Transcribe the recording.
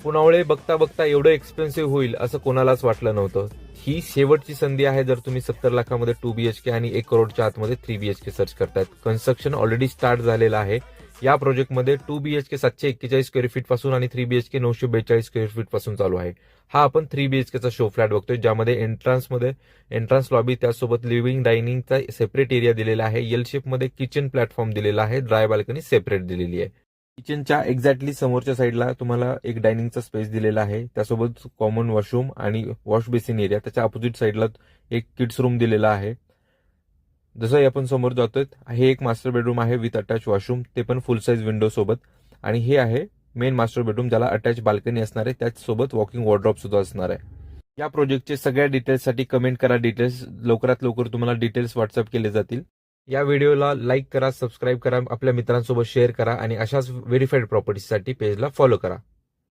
पुनावळे बघता बघता एवढं एक्सपेन्सिव्ह होईल असं कोणालाच वाटलं नव्हतं. ही शेवटची संधी आहे जर तुम्ही 70 लाखामध्ये 2 BHK आणि 1 करोडच्या आतमध्ये 3 BHK सर्च करतायत. कन्स्ट्रक्शन ऑलरेडी स्टार्ट झालेलं आहे. या प्रोजेक्टमध्ये 2 BHK 741 स्क्वेअर फीट पासून आणि 3 BHK 942 स्क्वेअर फीट पासून चालू आहे. हा आपण 3 BHKचा शो फ्लॅट बघतोय, ज्यामध्ये एंट्रन्स लॉबी त्यासोबत लिव्हिंग डायनिंगचा सेपरेट एरिया दिलेला आहे. एल शेपमध्ये किचन प्लॅटफॉर्म दिलेला आहे. ड्राय बाल्कनी सेपरेट दिलेली आहे. किचनच्या एक्झॅक्टली समोरच्या साईडला तुम्हाला एक डायनिंगचा स्पेस दिलेला आहे. त्यासोबत कॉमन वॉशरूम आणि वॉश बेसिन एरिया. त्याच्या अपोजिट साईडला एक किड्स रूम दिलेला आहे. जसं आपण समोर जातोय, हे एक मास्टर बेडरूम आहे विथ अटॅच वॉशरूम, ते पण फुल साईज विंडो सोबत. आणि हे आहे मेन मास्टर बेडरूम, ज्याला अटॅच बाल्कनी असणार आहे. त्याचसोबत वॉकिंग वॉर्डरॉब सुद्धा असणार आहे. या प्रोजेक्टचे सगळ्या डिटेल्ससाठी कमेंट करा. डिटेल्स लवकरात लवकर तुम्हाला डिटेल्स व्हॉट्सअप केले जातील. या व्हिडिओला लाईक करा, सबस्क्राईब करा, आपल्या मित्रांसोबत शेअर करा आणि अशाच व्हेरीफाईड प्रॉपर्टीसाठी पेजला फॉलो करा.